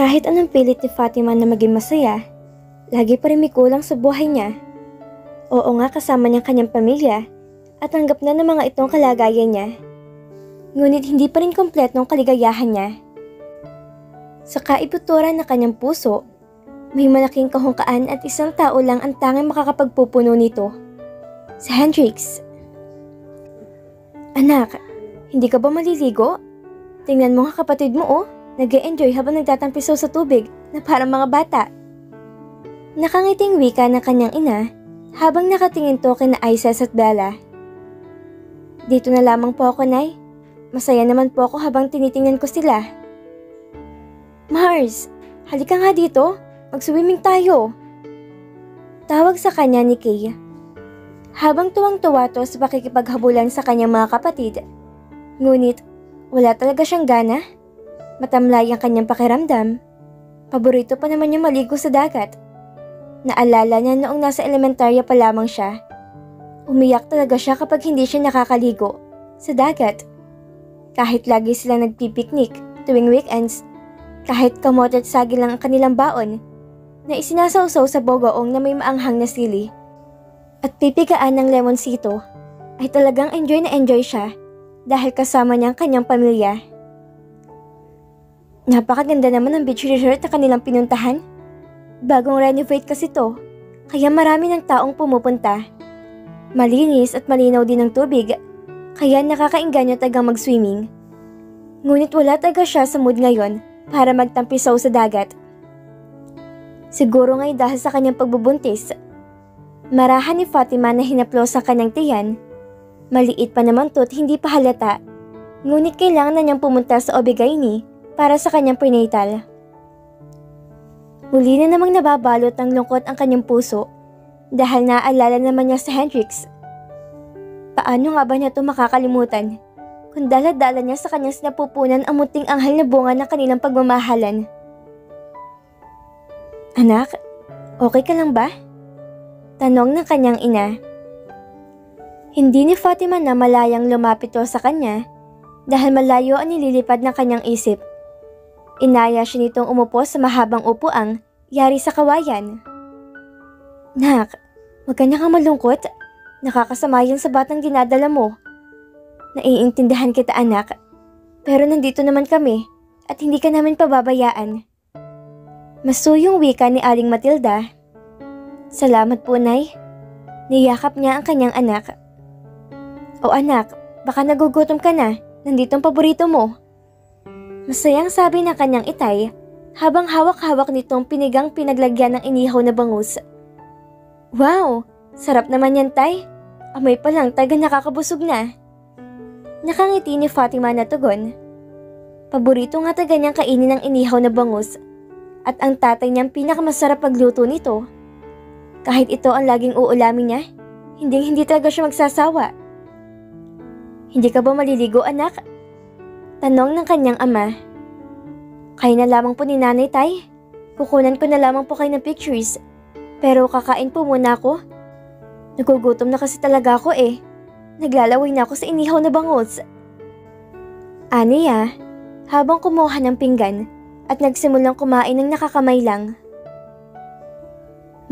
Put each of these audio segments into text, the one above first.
Kahit anong pilit ni Fatima na maging masaya, lagi pa rin may kulang sa buhay niya. Oo nga, kasama niyang kanyang pamilya at tanggap na ng mga itong kalagayan niya. Ngunit hindi pa rin kompleto ang kaligayahan niya. Sa kaibuturan ng kanyang puso, may malaking kahungkaan at isang tao lang ang tanging makakapagpupuno nito. Si Hendrix. Anak, hindi ka ba maliligo? Tingnan mo nga kapatid mo oh, nag-e-enjoy habang nagtatampisaw sa tubig na parang mga bata. Nakangiting wika ng kanyang ina habang nakatingin to kina Isis at Bella. Dito na lamang po ako, Nay. Masaya naman po ako habang tinitingnan ko sila. Mars, halika nga dito. Mag-swimming tayo. Tawag sa kanya ni Kay. Habang tuwang-tuwa to sa pakikipaghabulan sa kanyang mga kapatid. Ngunit, wala talaga siyang gana. Matamlay ang kanyang pakiramdam. Paborito pa naman niya maligo sa dagat. Naalala niya noong nasa elementarya pa lamang siya. Umiyak talaga siya kapag hindi siya nakakaligo sa dagat. Kahit lagi silang nagpipiknik tuwing weekends, kahit kamote at sagi lang ang kanilang baon, na isinasawsaw sa bogoong na may maanghang na sili at pipigaan ng lemonsito, ay talagang enjoy na enjoy siya dahil kasama niya ang kanyang pamilya. Napakaganda naman ang beach resort na kanilang pinuntahan. Bagong renovate kasi to, kaya marami ng taong pumupunta. Malinis at malinaw din ang tubig, kaya nakakainganyo tagang mag-swimming. Ngunit wala taga siya sa mood ngayon para magtampisaw sa dagat. Siguro ngay dahil sa kanyang pagbubuntis. Marahan ni Fatima na hinaplos ang kanyang tiyan. Maliit pa naman to't hindi pa halata. Ngunit kailangan na niyang pumunta sa OB/GYN para sa kanyang prenatal. Muli na namang nababalot ng lungkot ang kanyang puso dahil naaalala naman niya si Hendrix. Paano nga ba niya ito makakalimutan kung dala-dala niya sa kanyang sinapupunan ang munting anghel na bunga ng kanilang pagmamahalan? Anak, okay ka lang ba? Tanong ng kanyang ina. Hindi ni Fatima na malayang lumapit sa kanya dahil malayo ang nililipad ng kanyang isip. Inaya siya nitong umupo sa mahabang upuang yari sa kawayan. Nak, wag ka na kang malungkot. Nakakasama yan sa batang dinadala mo. Naiintindihan kita anak, pero nandito naman kami at hindi ka namin pababayaan. Masuyong wika ni Aling Matilda. Salamat po, Nay. Niyakap niya ang kanyang anak. O anak, baka nagugutom ka na. Nandito ang paborito mo. Masayang sabi ng kanyang itay habang hawak-hawak nitong pinigang pinaglagyan ng inihaw na bangus. Wow! Sarap naman yan, Tay. Amoy pa lang taga nakakabusog na. Nakangiti ni Fatima na tugon. Paborito nga taga niyang kainin ng inihaw na bangus at ang tatay niyang pinakamasarap magluto nito. Kahit ito ang laging uulamin niya, hindi talaga siya magsasawa. Hindi ka ba maliligo, anak? Tanong ng kanyang ama. Kaya na lamang po ni Nanay, Tay. Kukunan ko na lamang po kayo ng pictures. Pero kakain po muna ako. Nagugutom na kasi talaga ako eh. Naglalaway na ako sa inihaw na bangus. Aniya, habang kumuha ng pinggan at nagsimulang kumain ng nakakamay lang.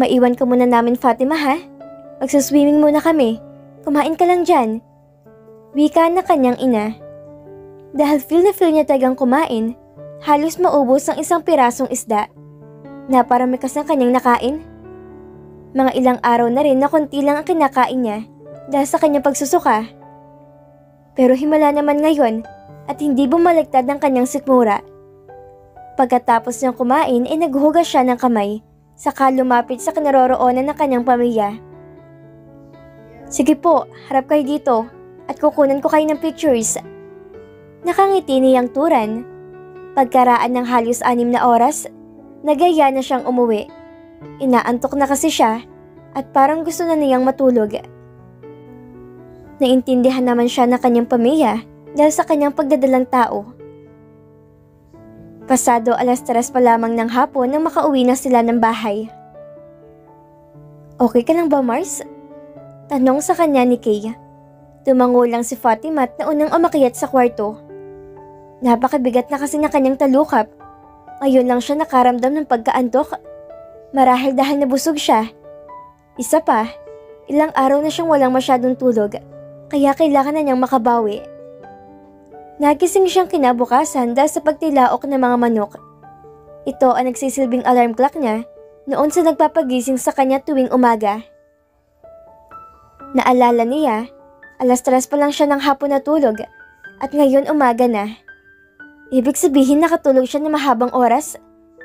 Maiwan ka muna namin, Fatima, ha? Magsaswimming muna kami. Kumain ka lang dyan. Wika na kanyang ina. Dahil feel na feel niya tagang kumain, halos maubos ang isang pirasong isda. Naparamikas ang kanyang nakain. Mga ilang araw na rin na konti lang ang kinakain niya dahil sa kanyang pagsusuka. Pero himala naman ngayon at hindi bumaliktad ng kanyang sikmura. Pagkatapos niyang kumain ay naghugas siya ng kamay saka lumapit sa kinaroroonan ng kanyang pamilya. Sige po, harap kayo dito at kukunan ko kayo ng pictures. Nakangiti niyang turan. Pagkaraan ng halos 6 na oras, nagaya na siyang umuwi. Inaantok na kasi siya at parang gusto na niyang matulog. Naintindihan naman siya ng kanyang pamilya dahil sa kanyang pagdadalang tao. Pasado 3:00 pa lamang ng hapon nang makauwi na sila ng bahay. Okay ka lang ba, Mars? Tanong sa kanya ni Kay. Tumango lang si Fatima at naunang umakyat sa kwarto. Napakabigat na kasi ng kanyang talukap. Ngayon lang siya nakaramdam ng pagkaantok. Marahil dahil nabusog siya. Isa pa, ilang araw na siyang walang masyadong tulog, kaya kailangan na niyang makabawi. Nagising siyang kinabukasan dahil sa pagtilaok ng mga manok. Ito ang nagsisilbing alarm clock niya noon sa nagpapagising sa kanya tuwing umaga. Naalala niya, 3:00 pa lang siya ng hapon natulog at ngayon umaga na. Ibig sabihin nakatulog siya ng mahabang oras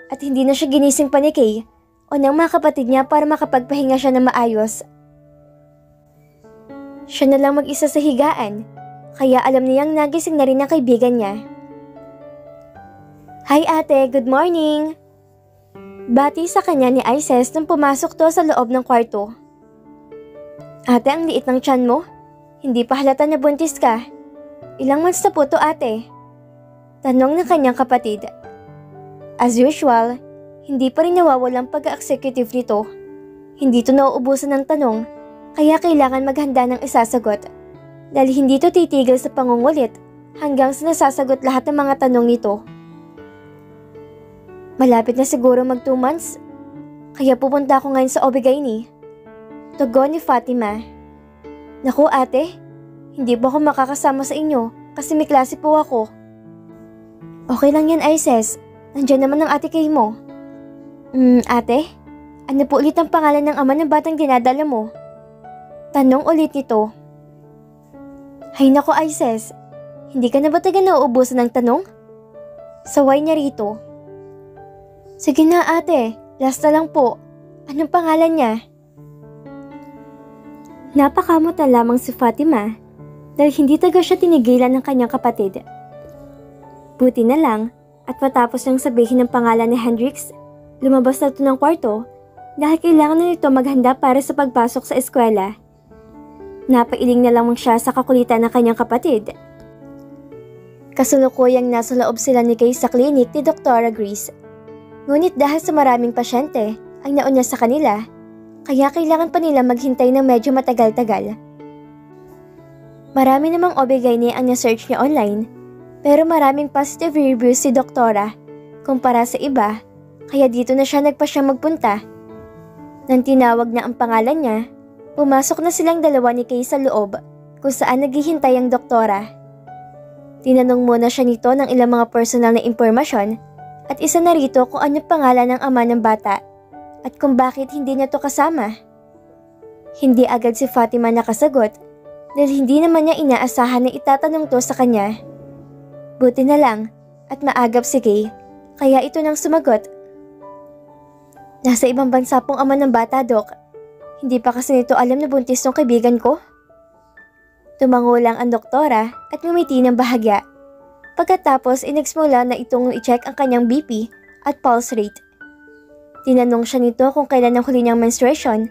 at hindi na siya ginising pa ni Kay o ng mga kapatid niya para makapagpahinga siya ng maayos. Siya na lang mag-isa sa higaan, kaya alam niyang nagising na rin ang kaibigan niya. Hi ate, good morning! Bati sa kanya ni Isis nang pumasok to sa loob ng kwarto. Ate, ang liit ng tiyan mo. Hindi pa halata na buntis ka. Ilang months na po to ate? Tanong ng kanyang kapatid. As usual, hindi pa rin nawawalang pag-executive nito. Hindi to nauubusan ng tanong, kaya kailangan maghanda ng isasagot. Dahil hindi to titigil sa pangungulit hanggang sa nasasagot lahat ng mga tanong nito. Malapit na siguro mag 2 months, kaya pupunta ako ngayon sa Obigaini. Tugon ni Fatima. Naku ate, hindi po ako makakasama sa inyo kasi may klase po ako. Okay lang yan Isis, nandiyan naman ang ate Kay mo. Ate, ano po ulit ang pangalan ng ama ng batang dinadala mo? Tanong ulit nito. Hay nako Isis, hindi ka na ba taga nauubusan ng tanong? Saway niya rito. Sige na ate, last na lang po. Anong pangalan niya? Napakamot na lamang si Fatima dahil hindi taga siya tinigilan ng kanyang kapatid. Buti na lang at matapos niyang sabihin ng pangalan ni Hendrix, lumabas na ito ng kwarto dahil kailangan na nito maghanda para sa pagpasok sa eskwela. Napailing na lamang siya sa kakulitan ng kanyang kapatid. Kasulukuyang nasa loob sila ni Kay sa klinik ni Dr. Grace. Ngunit dahil sa maraming pasyente ang nauna sa kanila, kaya kailangan pa nila maghintay ng medyo matagal-tagal. Marami namang Obigaini ang na-search niya online, pero maraming positive reviews si Doktora kumpara sa iba, kaya dito na siya nagpasyang magpunta. Nang tinawag na ang pangalan niya, pumasok na silang dalawa ni Kay sa loob kung saan naghihintay ang doktora. Tinanong muna siya nito ng ilang mga personal na impormasyon at isa na rito kung ano pangalan ng ama ng bata at kung bakit hindi niya to kasama. Hindi agad si Fatima nakasagot dahil hindi naman niya inaasahan na itatanong to sa kanya. Buti na lang at maagap si Kay, kaya ito nang sumagot. Nasa ibang bansa pong ama ng bata, Dok. Hindi pa kasi nito alam na buntis ng kaibigan ko. Tumango lang ang doktora at ngumiti ng bahagya. Pagkatapos inexmula na itong i-check ang kanyang BP at pulse rate. Tinanong siya nito kung kailan ang huli niyang menstruation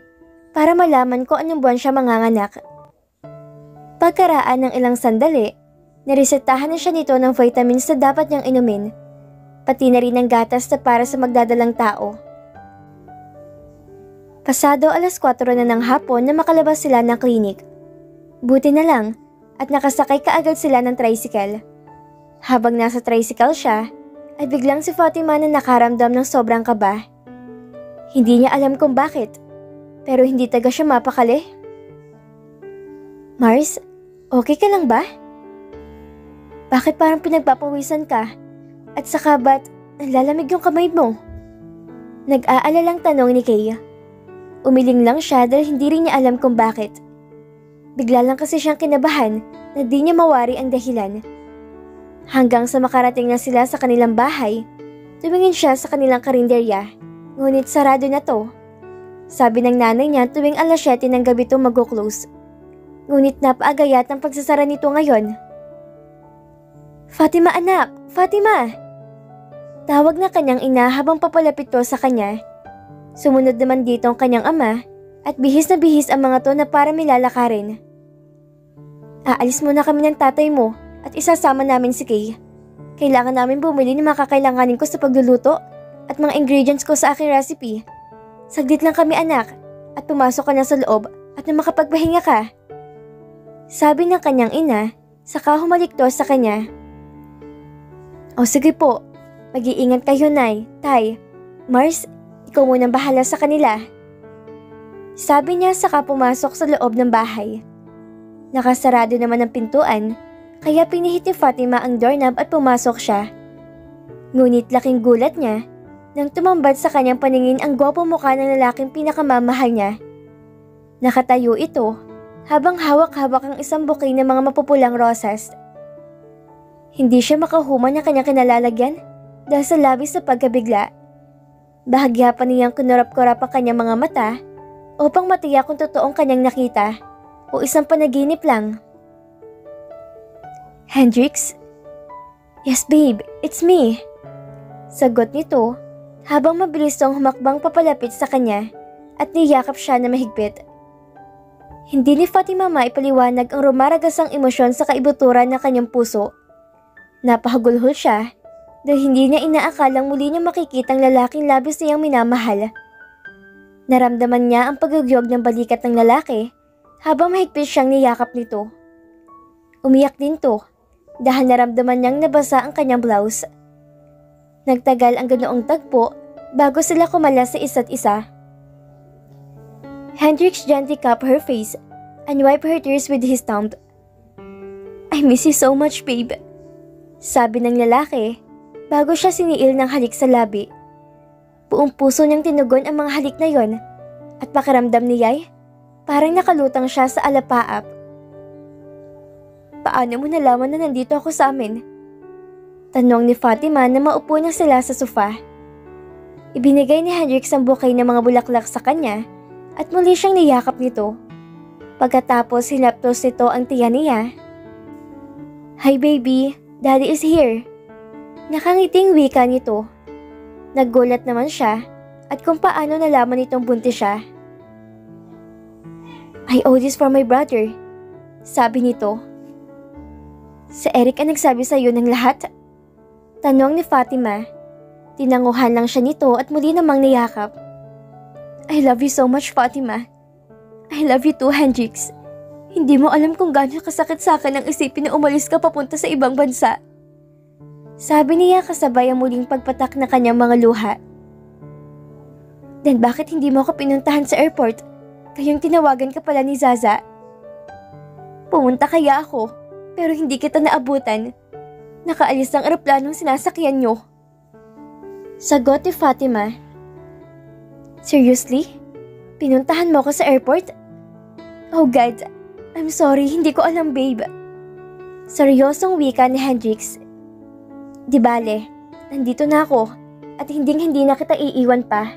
para malaman kung anong buwan siya manganganak. Pagkaraan ng ilang sandali, niresetahan na siya nito ng vitamins na dapat niyang inumin, pati na rin ng gatas na para sa magdadalang tao. Pasado 4:00 na ng hapon na makalabas sila ng klinik. Buti na lang at nakasakay kaagad sila ng tricycle. Habang nasa tricycle siya, ay biglang si Fatima na nakaramdam ng sobrang kaba. Hindi niya alam kung bakit, pero hindi taga siya mapakali. Mars, okay ka lang ba? Bakit parang pinagpapawisan ka? At saka ba't nalalamig yung kamay mo? Nag-aalalang tanong ni Kay. Umiling lang siya dahil hindi rin niya alam kung bakit. Bigla lang kasi siyang kinabahan na di niya mawari ang dahilan. Hanggang sa makarating na sila sa kanilang bahay, tumingin siya sa kanilang karinderya, ngunit sarado na to. Sabi ng nanay niya tuwing 7:00 ng gabi to mag-close. Ngunit napaagayat ang pagsasara nito ngayon. Fatima anak! Fatima! Tawag na kanyang ina habang papalapit to sa kanya. Sumunod naman dito ang kanyang ama at bihis na bihis ang mga to na para milalakarin. Aalis muna kami ng tatay mo at isasama namin si Kay. Kailangan namin bumili ng mga kakailanganin ko sa pagluluto at mga ingredients ko sa aking recipe. Saglit lang kami anak at pumasok ka na sa loob at na makapagpahinga ka. Sabi ng kanyang ina, saka humalik to sa kanya. O sige po, Mag-iingat kayo, Nay, Tay. Mars, ikaw munang bahala sa kanila. Sabi niya saka pumasok sa loob ng bahay. Nakasarado naman ang pintuan, kaya pinihit ni Fatima ang doorknob at pumasok siya. Ngunit laking gulat niya nang tumambad sa kanyang paningin ang gwapo mukha ng lalaking pinakamamahal niya. Nakatayo ito habang hawak-hawak ang isang bouquet ng mga mapupulang rosas. Hindi siya makahuman ng kanyang kinalalagyan dahil sa labis na pagkabigla. Bahagya pa niyang kunurap-kurap ang kanyang mga mata upang matiyak kung totoong kanyang nakita o isang panaginip lang. Hendrix? Yes babe, it's me. Sagot nito habang mabilis tong humakbang papalapit sa kanya at niyakap siya na mahigpit. Hindi ni Fatima maipaliwanag ang rumaragasang emosyon sa kaibuturan ng kanyang puso. Napahagulhol siya dahil hindi niya inaakalang muli niya makikita ang lalaking labis niyang minamahal. Naramdaman niya ang pagugyog ng balikat ng lalaki habang mahigpit siyang niyakap nito. Umiyak din to dahil naramdaman niyang nabasa ang kanyang blouse. Nagtagal ang ganoong tagpo bago sila kumalas sa isa't isa. Hendrix gently cupped her face and wiped her tears with his thumb. I miss you so much, babe. Sabi ng lalaki bago siya siniil ng halik sa labi. Buong puso niyang tinugon ang mga halik na yon at pakiramdam niya'y parang nakalutang siya sa alapaap. Paano mo nalaman na nandito ako sa amin? Tanong ni Fatima na maupo na sila sa sofa. Ibinigay ni Hendrix ang bouquet ng mga bulaklak sa kanya at muli siyang niyakap nito. Pagkatapos hinaptos nito ang tiyan niya. Hi baby, Daddy is here. Nakangiting wika nito. Naggulat naman siya at kung paano nalaman nitong buntis siya. I owe this for my brother, sabi nito. Si Eric ang nagsabi sa iyo ng lahat? Tanong ni Fatima. Tinanguhan lang siya nito at muli namang niyakap. I love you so much, Fatima. I love you too, Hendrix. Hindi mo alam kung gaano kasakit sa akin ang isipin na umalis ka papunta sa ibang bansa. Sabi niya kasabay ang muling pagpatak na kanyang mga luha. Then bakit hindi mo ako pinuntahan sa airport? Kayong tinawagan ka pala ni Zaza. Pumunta kaya ako, pero hindi kita naabutan. Nakaalis ng eroplanong sinasakyan nyo. Sagot ni Fatima. Seriously? Pinuntahan mo ko sa airport? Oh God, I'm sorry, hindi ko alam babe. Seryosong wika ni Hendrix. Di bale, nandito na ako at hindi na kita iiwan pa.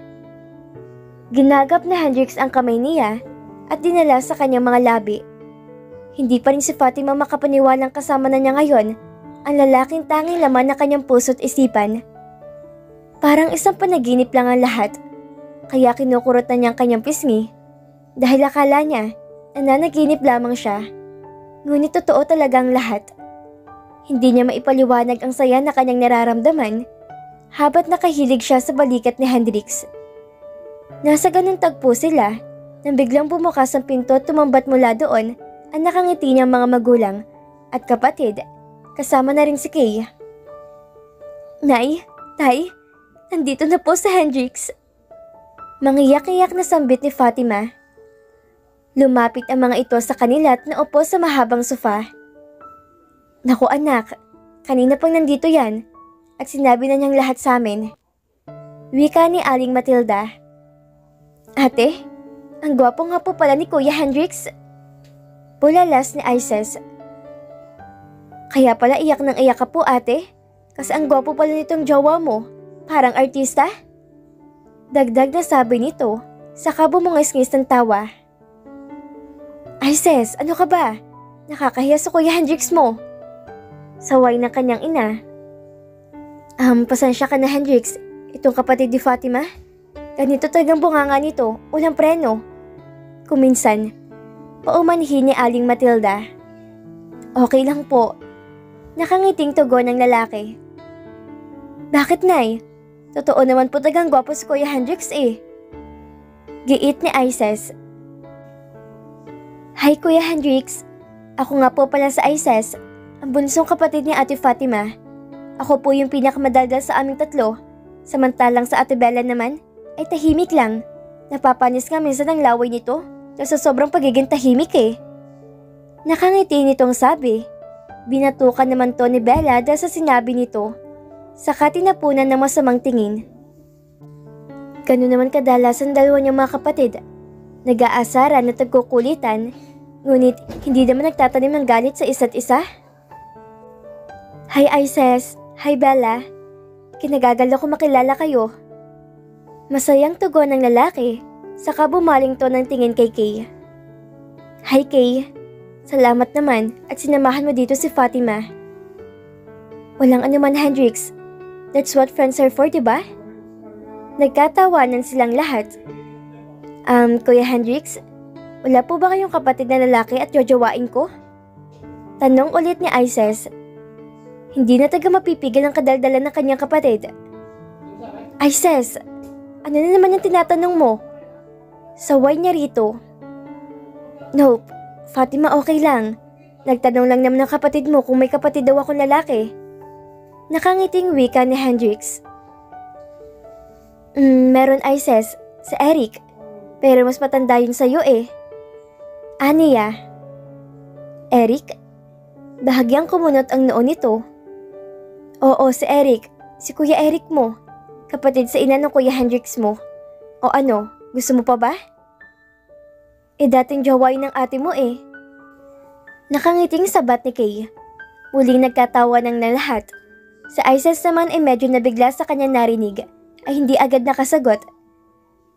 Ginagap na Hendrix ang kamay niya at dinala sa kanyang mga labi. Hindi pa rin si Fatima makapaniwalang kasama na niya ngayon ang lalaking tanging laman ng kanyang puso't isipan. Parang isang panaginip lang ang lahat, kaya kinukurot na niya ang kanyang pisngi dahil akala niya na nanaginip lamang siya. Ngunit totoo talaga ang lahat. Hindi niya maipaliwanag ang saya na kanyang nararamdaman habat nakahilig siya sa balikat ni Hendrix. Nasa ganung tagpo sila nang biglang bumukas ang pinto at tumambat mula doon ang nakangiti niyang mga magulang at kapatid. Kasama na rin si Kay. Nay, Tay, nandito na po si Hendrix. Mangiyak-iyak na sambit ni Fatima. Lumapit ang mga ito sa kanila at naupo sa mahabang sofa. Naku anak, kanina pang nandito yan at sinabi na niyang lahat sa amin. Wika ni Aling Matilda. Ate, ang gwapo nga po pala ni Kuya Hendrix. Bulalas ni Isis. Kaya pala iyak ng iyak ka po ate, kasi ang gwapo pala nitong jowa mo, parang artista. Dagdag na sabi nito, saka bumungis-ngis ng tawa. Ay sis, ano ka ba? Nakakahiya sa Kuya Hendrix mo. Saway ng kanyang ina. Pasensya ka na Hendrix, itong kapatid ni Fatima. Ganito talagang bunganga nito, walang preno. Kuminsan, paumanhin ni Aling Matilda. Okay lang po. Nakangiting tugon ng lalaki. Bakit nay? Totoo naman po talagang gwapo si Kuya Hendrix eh. Giit ni Isis. Hi Kuya Hendrix. Ako nga po pala sa Isis, ang bunsong kapatid ni Ate Fatima. Ako po yung pinakamadaldal sa aming tatlo. Samantalang sa Ate Bella naman, ay tahimik lang. Napapanis nga minsan ang laway nito dahil sa sobrang pagiging tahimik eh. Nakangiti nitong sabi. Binatukan naman to ni Bella dahil sa sinabi nito. Saka tinapunan ng masamang tingin. Ganun naman kadalasan dalawa niyang mga kapatid. Nag-aasaran at nagkukulitan, ngunit hindi naman nagtatanim ng galit sa isa't isa. Hi Isis, hi Bella. Kinagagala ko makilala kayo. Masayang tugon ng lalaki, saka bumaling to ng tingin kay Kay. Hi Kay, salamat naman at sinamahan mo dito si Fatima. Walang anuman Hendrix, that's what friends are for, diba? Nagkatawanan silang lahat. Kuya Hendrix, wala po ba kayong kapatid na lalaki at jojowain ko? Tanong ulit ni Isis. Hindi na taga mapipigil ang kadaldalan ng kanyang kapatid. Isis, ano na naman yung tinatanong mo? Saway niya rito. Nope, Fatima okay lang. Nagtanong lang naman ng kapatid mo kung may kapatid daw akong lalaki. Nakangiting wika ni Hendrix. Meron Isis, si Eric. Pero mas matanda yun sa'yo eh. Aniya. Eric? Bahagyang kumunot ang noo nito. Oo, si Eric. Si Kuya Eric mo. Kapatid sa ina ng Kuya Hendrix mo. O ano, gusto mo pa ba? Dating jowain ng ate mo eh. Nakangiting sabat ni Kay. Muling nagkatawa ng lahat. Si Isis naman ay medyo nabigla sa kanyang narinig ay hindi agad nakasagot.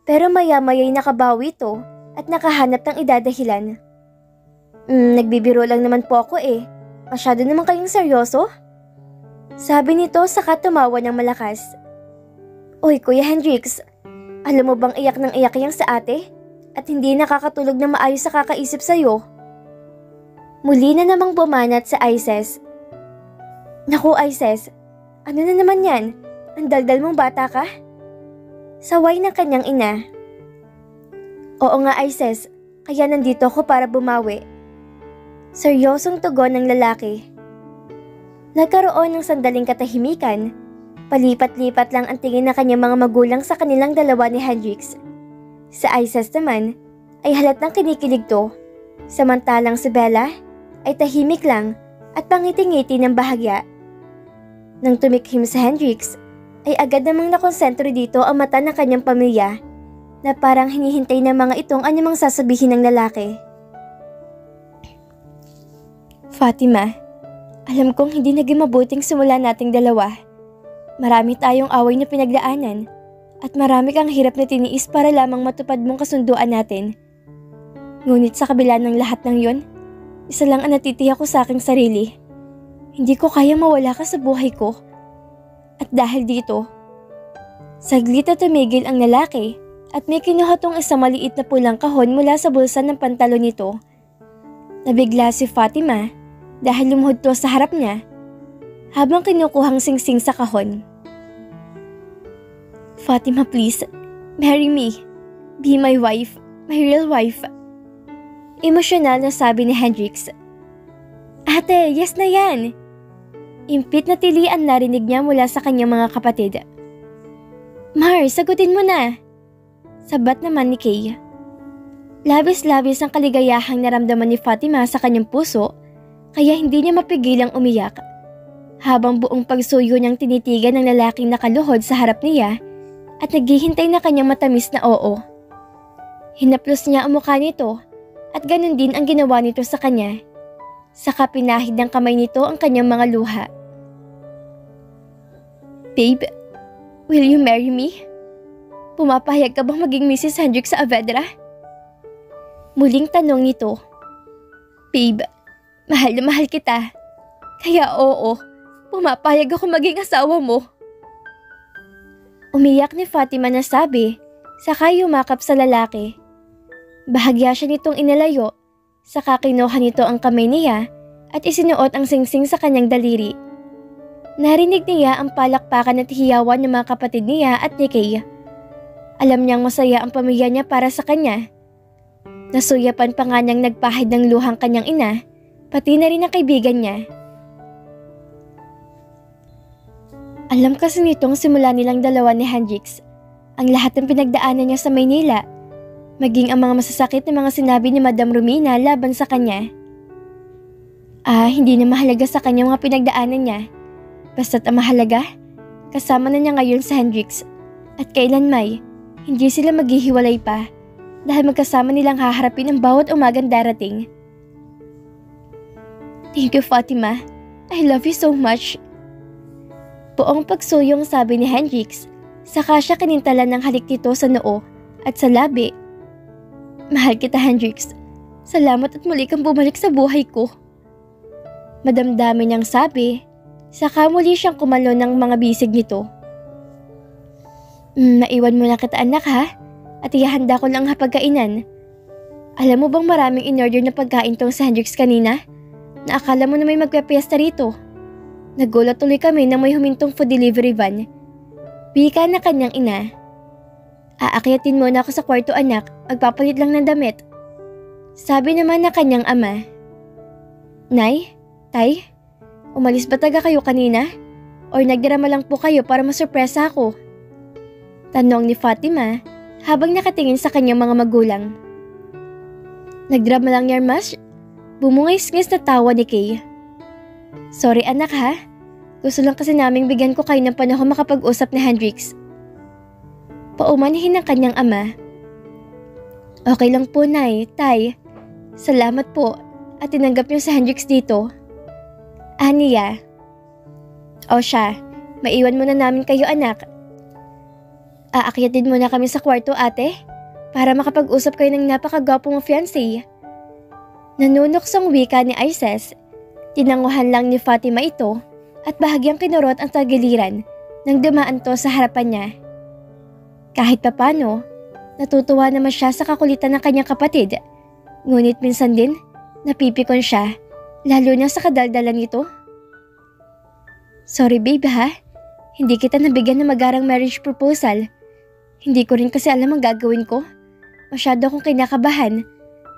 Pero maya-maya'y nakabawi ito at nakahanap ng idadahilan. Nagbibiro lang naman po ako eh. Masyado naman kayong seryoso? Sabi nito saka tumawa ng malakas. Oy Kuya Hendrix, alam mo bang iyak ng iyak yang sa ate? At hindi nakakatulog na maayos sa kakaisip sa'yo? Muli na namang bumanat sa Isis. Naku Isis, ano na naman yan? Ang daldal mong bata ka? Saway ng kanyang ina. Oo nga Isis, kaya nandito ako para bumawi. Seryosong tugon ng lalaki. Nagkaroon ng sandaling katahimikan. Palipat-lipat lang ang tingin ng kanyang mga magulang sa kanilang dalawa ni Hendrix. Sa Isis naman ay halatang kinikilig to. Samantalang si Bella ay tahimik lang at pangiti-ngiti ng bahagya. Nang tumikhim si Hendrix, ay agad namang nakonsentro dito ang mata ng kanyang pamilya na parang hinihintay ng mga itong anumang sasabihin ng lalaki. Fatima, alam kong hindi naging mabuting simula nating dalawa. Marami tayong away na pinagdaanan at marami kang hirap na tiniis para lamang matupad mong kasunduan natin. Ngunit sa kabila ng lahat ng yon, isa lang ang natitiyak ko sa aking sarili. Hindi ko kaya mawala ka sa buhay ko. At dahil dito, saglit na tumigil ang lalaki at may kinuha tong isang maliit na pulang kahon mula sa bulsa ng pantalon nito. Nabigla si Fatima dahil lumuhod to sa harap niya habang kinukuhang singsing sa kahon. Fatima please, marry me. Be my wife, my real wife. Emosyonal na sabi ni Hendrix. Ate, yes na yan. Impit na tilian narinig niya mula sa kanyang mga kapatid. Mar, sagutin mo na. Sabat naman ni Kay. Labis-labis ang kaligayahang naramdaman ni Fatima sa kanyang puso, kaya hindi niya mapigilang umiyak. Habang buong pagsuyo niyang tinitigan ng lalaking nakaluhod sa harap niya at naghihintay na kanyang matamis na oo. Hinaplos niya ang mukha nito at ganun din ang ginawa nito sa kanya. Saka pinahid ng kamay nito ang kanyang mga luha. Babe, will you marry me? Pumapahayag ka bang maging Mrs. Hendrix sa Avedra? Muling tanong nito. Babe, mahal na mahal kita. Kaya oo, pumapahayag ako maging asawa mo. Umiyak ni Fatima na sabi, saka yumakap sa lalaki. Bahagya siya nitong inalayo. Saka kinuha nito ang kamay niya at isinuot ang singsing sa kanyang daliri. Narinig niya ang palakpakan at hiyawan ng mga kapatid niya at ni Kay. Alam niyang masaya ang pamilya niya para sa kanya. Nasuyapan pa nga niyang nagpahid ng luhang kanyang ina, pati na rin ang kaibigan niya. Alam kasi nitong simula nilang dalawa ni Hendrix ang lahat ng pinagdaanan niya sa Maynila, maging ang mga masasakit na mga sinabi ni Madam Romina laban sa kanya. Hindi na mahalaga sa kanya mga pinagdaanan niya. Basta't ang mahalaga, kasama na niya ngayon sa Hendrix at kailanmay, hindi sila maghihiwalay pa dahil magkasama nilang haharapin ang bawat umagang darating. Thank you, Fatima. I love you so much. Buong pagsuyong sabi ni Hendrix, saka siya kinintalan ng halik nito sa noo at sa labi. Mahal kita, Hendrix. Salamat at muli kang bumalik sa buhay ko. Madamdamin niyang sabi, saka muli siyang kumalo ng mga bisig nito. Naiwan mo na kita, anak, ha? At ihahanda ko lang ang hapagkainan. Alam mo bang maraming in-order na pagkain tong sa Hendrix kanina? Na akala mo na may magpepiesta rito. Nagulat tuloy kami nang may humintong food delivery van. Wika na kanyang ina. Aakyatin mo na ako sa kwarto, anak. Magpapalit lang ng damit. Sabi naman na kanyang ama. Nay, tay, umalis ba taga kayo kanina? Or nagdirama lang po kayo para masurpresa ako? Tanong ni Fatima habang nakatingin sa kanyang mga magulang. Nagdrama lang, Yarmash. Bumungais-ngis na tawa ni Kay. Sorry, anak, ha? Gusto lang kasi naming bigyan ko kayo ng panahon makapag-usap ni Hendrix. Paumanhin ng kanyang ama. Okay lang po, Nay, Tay. Salamat po at tinanggap niyo si Hendrix dito. Aniya. O siya, maiwan muna namin kayo, anak. Aakyatin muna kami sa kwarto, ate, para makapag-usap kayo ng napakagwapo mong fiancé. Nanunuksong wika ni Isis. Tinanguhan lang ni Fatima ito at bahagyang kinurot ang tagiliran nang dumaan to sa harapan niya. Kahit papano, natutuwa naman siya sa kakulitan ng kanyang kapatid. Ngunit minsan din, napipikon siya, lalo na sa kadaldalan nito. Sorry babe, ha? Hindi kita nabigyan ng magarang marriage proposal. Hindi ko rin kasi alam ang gagawin ko. Masyado akong kinakabahan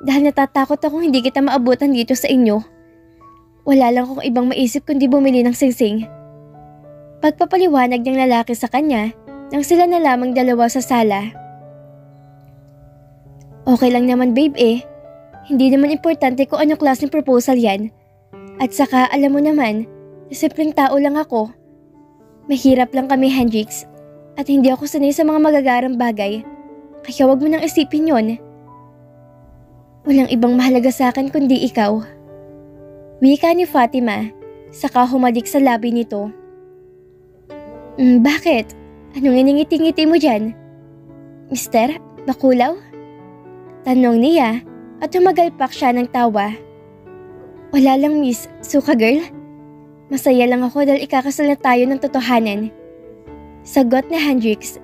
dahil natatakot akong hindi kita maabutan dito sa inyo. Wala lang akong ibang maisip kundi bumili ng singsing. Pagpapaliwanag ng lalaki sa kanya nang sila na lamang dalawa sa sala. Okay lang naman babe eh. Hindi naman importante kung anong klaseng proposal yan. At saka alam mo naman, simpleng tao lang ako. Mahirap lang kami, Hendrix. At hindi ako sanay sa mga magagarang bagay. Kaya wag mo nang isipin yon. Walang ibang mahalaga sa akin kundi ikaw. Wika ni Fatima, saka humalik sa labi nito. Bakit? Anong iningiti-ngiti mo dyan? Mister, bakulaw? Tanong niya at humagalpak siya ng tawa. Wala lang miss, suka girl. Masaya lang ako dahil ikakasal na tayo ng totohanan. Sagot ni Hendrix.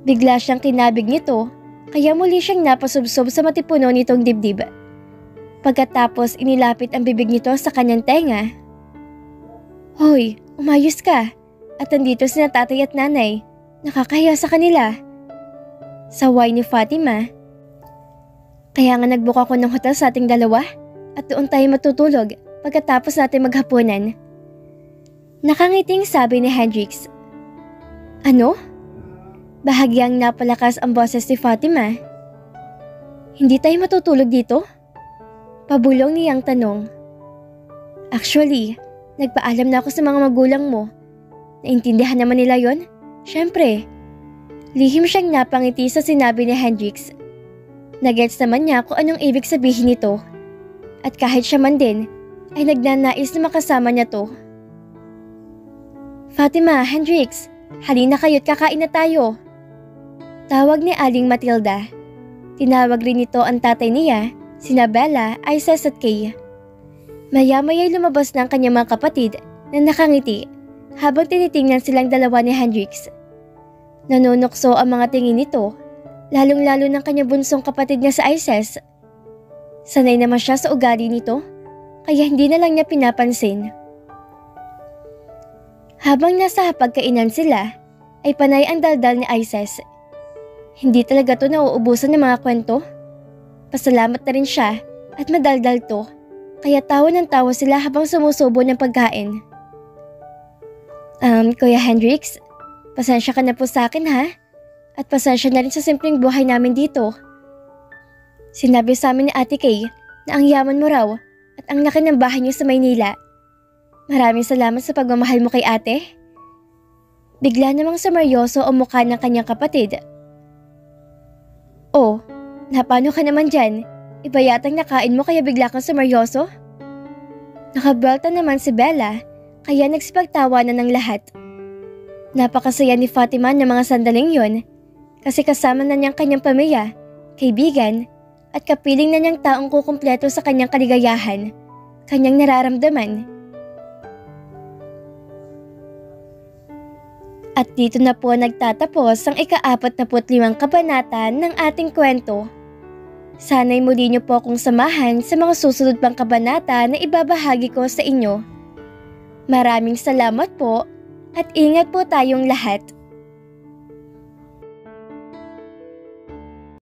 Bigla siyang kinabig nito, kaya muli siyang napasubsob sa matipuno nitong dibdib. Pagkatapos inilapit ang bibig nito sa kanyang tenga. Hoy, umayos ka. At andito sina tatay at nanay. Nakakahiya sa kanila. Saway ni Fatima. Kaya nga nagbook ako ng hotel sa ating dalawa at doon tayo matutulog pagkatapos natin maghapunan. Nakangiting sabi ni Hendrix. Ano? Bahagyang napalakas ang boses ni Fatima. Hindi tayo matutulog dito? Pabulong niyang tanong. Actually, nagpaalam na ako sa mga magulang mo. Naintindihan naman nila yon? Siyempre. Lihim siyang napangiti sa sinabi ni Hendrix. Nagets naman niya kung anong ibig sabihin nito. At kahit siya man din, ay nagnanais na makasama niya to. Fatima, Hendrix, halina kayo't kakain na tayo. Tawag ni Aling Matilda. Tinawag rin nito ang tatay niya, sina Bella, Isis at Kay. Maya-maya'y lumabas ng kanyang mga kapatid na nakangiti habang tinitingnan silang dalawa ni Hendrix. Nanunukso ang mga tingin nito, lalong-lalo ng kanyang bunsong kapatid niya sa Isis. Sanay naman siya sa ugali nito, kaya hindi na lang niya pinapansin. Habang nasa hapagkainan sila, ay panay ang daldal ni Isis. Hindi talaga to nauubusan ng mga kwento. Pasalamat na rin siya at madaldal to, kaya tawa ng tawa sila habang sumusubo ng pagkain. Kuya Hendrix, pasensya ka na po sa akin ha? At pasensya na rin sa simpleng buhay namin dito. Sinabi sa amin ni Ate Kay na ang yaman mo raw at ang laki ng bahay niyo sa Maynila. Maraming salamat sa pagmamahal mo kay ate. Bigla namang sumeryoso ang mukha ng kanyang kapatid. Oh, napano ka naman dyan? Iba yatang nakain mo kaya bigla kang sumeryoso? Nakabelta naman si Bella kaya nagsipagtawanan ng lahat. Napakasaya ni Fatima ng mga sandaling yon kasi kasama na niyang kanyang pamilya, kaibigan at kapiling na niyang taong kukumpleto sa kanyang kaligayahan, kanyang nararamdaman. At dito na po nagtatapos ang ika-45 kabanata ng ating kwento. Sana'y muli niyo po akong samahan sa mga susunod pang kabanata na ibabahagi ko sa inyo. Maraming salamat po at ingat po tayong lahat.